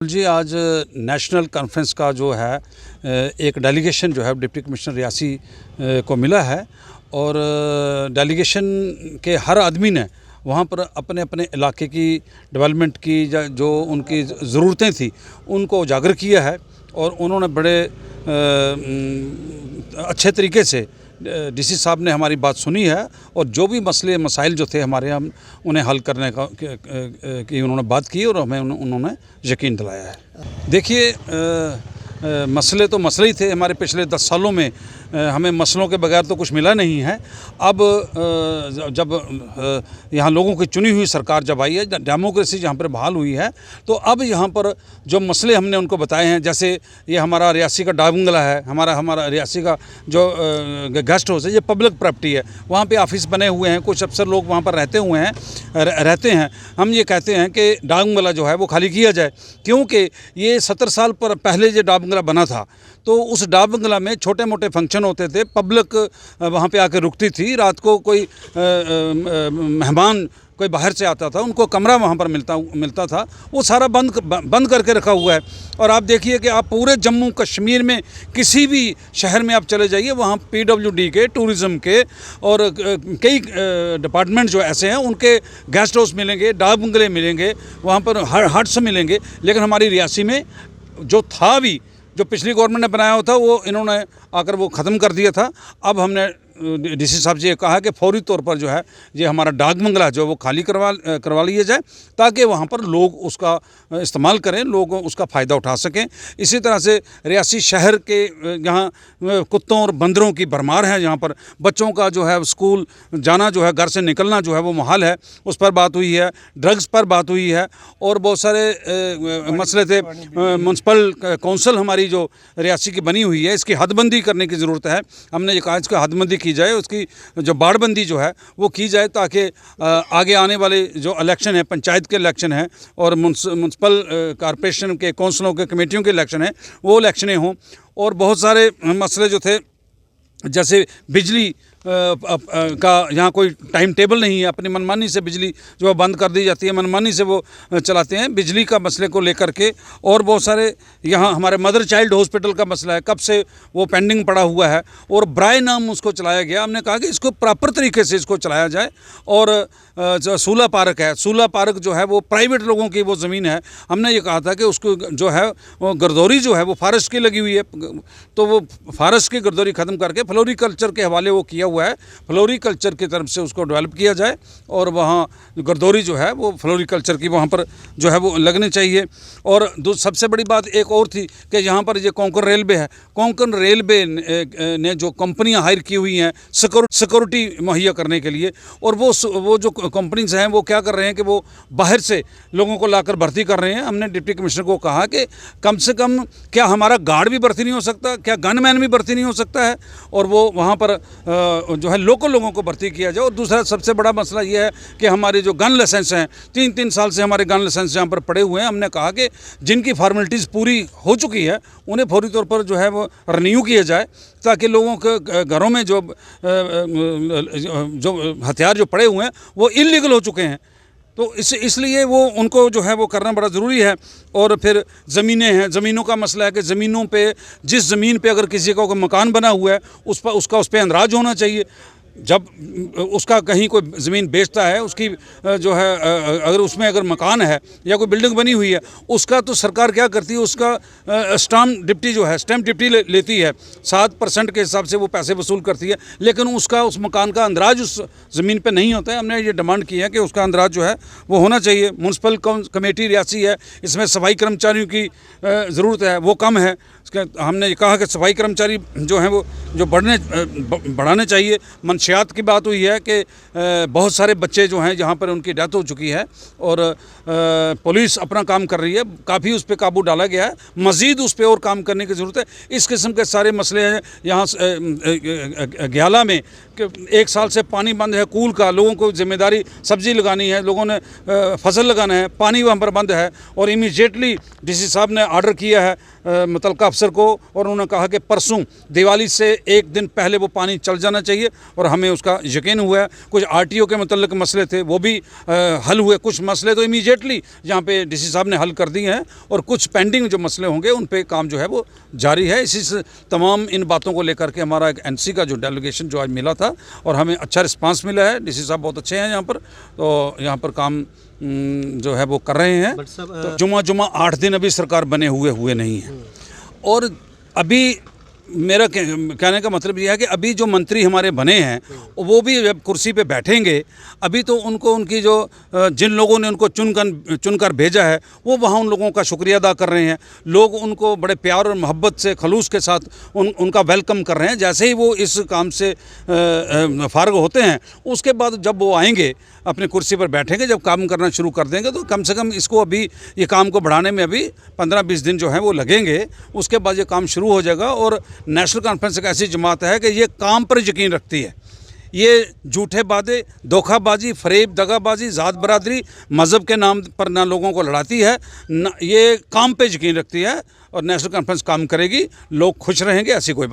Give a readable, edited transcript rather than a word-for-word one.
जी आज national conference का जो है एक डेलीगेशन जो है डिप्टी कमिश्नर रियासी को मिला है और डेलीगेशन के हर आदमी ने वहाँ पर अपने अपने इलाके की डेवलपमेंट की जो उनकी ज़रूरतें थी उनको उजागर किया है और उन्होंने बड़े अच्छे तरीके से डीसी साहब ने हमारी बात सुनी है और जो भी मसले मसाइल जो थे हमारे हम उन्हें हल करने की उन्होंने बात की और हमें उन्होंने यकीन दिलाया है। देखिए मसले तो मसले ही थे हमारे पिछले 10 सालों में हमें मसलों के बगैर तो कुछ मिला नहीं है। अब जब यहाँ लोगों की चुनी हुई सरकार जब आई है, डेमोक्रेसी जहाँ पर बहाल हुई है, तो अब यहाँ पर जो मसले हमने उनको बताए हैं, जैसे ये हमारा रियासी का डाक बंगला है, हमारा रियासी का जो गेस्ट हाउस है, ये पब्लिक प्रॉपर्टी है, वहाँ पे ऑफिस बने हुए हैं, कुछ अफसर लोग वहाँ पर रहते हैं। हम ये कहते हैं कि डाक बंगला जो है वो खाली किया जाए, क्योंकि ये 70 साल पर पहले जो डाक बंगला बना था, तो उस डाक बंगला में छोटे मोटे फंक्शन होते थे, पब्लिक वहाँ पे आकर रुकती थी, रात को कोई मेहमान कोई बाहर से आता था, उनको कमरा वहाँ पर मिलता था, वो सारा बंद करके रखा हुआ है। और आप देखिए कि आप पूरे जम्मू कश्मीर में किसी भी शहर में आप चले जाइए, वहाँ PWD के, टूरिज़म के और कई डिपार्टमेंट जो ऐसे हैं उनके गेस्ट हाउस मिलेंगे, डाक बंगले मिलेंगे, वहाँ पर हट्स मिलेंगे। लेकिन हमारी रियासी में जो था भी, जो पिछली गवर्नमेंट ने बनाया हुआ था, वो इन्होंने आकर वो ख़त्म कर दिया था। अब हमने डीसी साहब जी कहा कि फौरी तौर पर जो है ये हमारा डाक बंगला जो वो खाली करवा लिया जाए, ताकि वहाँ पर लोग उसका इस्तेमाल करें, लोग उसका फ़ायदा उठा सकें। इसी तरह से रियासी शहर के यहाँ कुत्तों और बंदरों की भरमार है, यहाँ पर बच्चों का जो है स्कूल जाना, जो है घर से निकलना जो है वो मुहाल है, उस पर बात हुई है, ड्रग्स पर बात हुई है और बहुत सारे मसले थे। म्यूनसिपल कौंसिल हमारी जो रियासी की बनी हुई है, इसकी हदबंदी करने की ज़रूरत है। हमने ये कहा इसकी हदबंदी की जाए, उसकी जो बाड़बंदी जो है वो की जाए, ताकि आगे आने वाले जो इलेक्शन है, पंचायत के इलेक्शन है और म्यूनसिपल कॉरपोरेशन के कौंसिलों के कमेटियों के इलेक्शन है, वो इलेक्शनें हों। और बहुत सारे मसले जो थे, जैसे बिजली का यहाँ कोई टाइम टेबल नहीं है, अपनी मनमानी से बिजली जो है बंद कर दी जाती है, मनमानी से वो चलाते हैं बिजली का मसले को लेकर के। और बहुत सारे यहाँ हमारे मदर चाइल्ड हॉस्पिटल का मसला है, कब से वो पेंडिंग पड़ा हुआ है और ब्राय नाम उसको चलाया गया। हमने कहा कि इसको प्रॉपर तरीके से इसको चलाया जाए। और जो सूला पार्क है, सूला पार्क जो है वो प्राइवेट लोगों की वो ज़मीन है, हमने ये कहा था कि उसको जो है वो गर्दौरी जो है वो फॉरेस्ट की लगी हुई है, तो वो फॉरेस्ट की गर्दौरी ख़त्म करके फ्लोरिकल्चर के हवाले वो किया हुआ है, फ्लोरिकल्चर की तरफ से उसको डेवलप किया जाए और वहाँ गर्दौरी जो है वो फ्लोरिकल्चर की वहाँ पर जो है वो लगनी चाहिए। और सबसे बड़ी बात एक और थी कि यहाँ पर ये कोंकण रेलवे है, कोंकण रेलवे ने जो कंपनियाँ हायर की हुई हैं सिक्योरिटी मुहैया करने के लिए, और वो जो कंपनीज हैं वो क्या कर रहे हैं कि वो बाहर से लोगों को लाकर भर्ती कर रहे हैं। हमने डिप्टी कमिश्नर को कहा कि कम से कम क्या हमारा गार्ड भी भर्ती नहीं हो सकता, क्या गनमैन भी भर्ती नहीं हो सकता है, और वो वहाँ पर जो है लोकल लोगों को भर्ती किया जाए। और दूसरा सबसे बड़ा मसला ये है कि हमारे जो गन लाइसेंस हैं, 3-3 साल से हमारे गन लाइसेंस यहाँ पर पड़े हुए हैं। हमने कहा कि जिनकी फॉर्मेलिटीज़ पूरी हो चुकी है उन्हें फौरी तौर पर जो है वो रिन्यू किया जाए, ताकि लोगों के घरों में जो हथियार जो पड़े हुए हैं वो इलीगल हो चुके हैं, तो इसलिए वो उनको जो है वो करना बड़ा ज़रूरी है। और फिर ज़मीनें हैं, ज़मीनों का मसला है कि ज़मीनों पे, जिस ज़मीन पे अगर किसी का कोई मकान बना हुआ है उसका उस पर अंदराज होना चाहिए। जब उसका कहीं कोई ज़मीन बेचता है, उसकी जो है अगर उसमें अगर मकान है या कोई बिल्डिंग बनी हुई है, उसका तो सरकार क्या करती है, उसका स्टाम्प ड्यूटी लेती है, 7% के हिसाब से वो पैसे वसूल करती है, लेकिन उसका उस मकान का अंदराज उस ज़मीन पे नहीं होता है। हमने ये डिमांड की है कि उसका अंदराज जो है वो होना चाहिए। म्यूनसिपल कमेटी रियासी है, इसमें सफाई कर्मचारियों की ज़रूरत है, वो कम है। हमने कहा कि सफाई कर्मचारी जो हैं वो जो बढ़ाने चाहिए। मंशियात की बात हुई है कि बहुत सारे बच्चे जो हैं जहाँ पर उनकी डेथ हो चुकी है और पुलिस अपना काम कर रही है, काफ़ी उस पर काबू डाला गया है, मज़ीद उस पर और काम करने की ज़रूरत है। इस किस्म के सारे मसले हैं। यहाँ ग्याला में 1 साल से पानी बंद है कूल का, लोगों को जिम्मेदारी सब्ज़ी लगानी है, लोगों ने फसल लगाना है, पानी वहाँ पर बंद है और इमीडिएटली डीसी साहब ने ऑर्डर किया है मुतल्लिका अफसर को, और उन्होंने कहा कि परसों दिवाली से 1 दिन पहले वो पानी चल जाना चाहिए। और हम हमें उसका यकीन हुआ है। कुछ आरटीओ के मतलब मसले थे वो भी हल हुए, कुछ मसले तो इमीडिएटली यहाँ पे डीसी साहब ने हल कर दिए हैं और कुछ पेंडिंग जो मसले होंगे उन पे काम जो है वो जारी है। इसी से तमाम इन बातों को लेकर के हमारा एक एनसी का जो डेलीगेशन जो आज मिला था और हमें अच्छा रिस्पांस मिला है। डीसी साहब बहुत अच्छे हैं यहाँ पर, तो यहाँ पर काम जो है वो कर रहे हैं। तो जुमा 8 दिन अभी सरकार बने हुए नहीं है। और अभी मेरा कहने का मतलब यह है कि अभी जो मंत्री हमारे बने हैं वो भी जब कुर्सी पे बैठेंगे, अभी तो उनको उनकी जो जिन लोगों ने उनको चुनकर भेजा है वो वहाँ उन लोगों का शुक्रिया अदा कर रहे हैं। लोग उनको बड़े प्यार और मोहब्बत से खलूस के साथ उनका वेलकम कर रहे हैं। जैसे ही वो इस काम से फारग होते हैं उसके बाद जब वो आएंगे अपनी कुर्सी पर बैठेंगे, जब काम करना शुरू कर देंगे तो कम से कम इसको अभी ये काम को बढ़ाने में अभी 15-20 दिन जो है वो लगेंगे। उसके बाद ये काम शुरू हो जाएगा। और नेशनल कॉन्फ्रेंस एक ऐसी जमात है कि ये काम पर यकीन रखती है। ये झूठे वादे, धोखाबाजी, फरेब, दगाबाजी, ज़ात बरादरी, मज़हब के नाम पर ना लोगों को लड़ाती है, ना ये काम पे यकीन रखती है। और नेशनल कॉन्फ्रेंस काम करेगी, लोग खुश रहेंगे, ऐसी कोई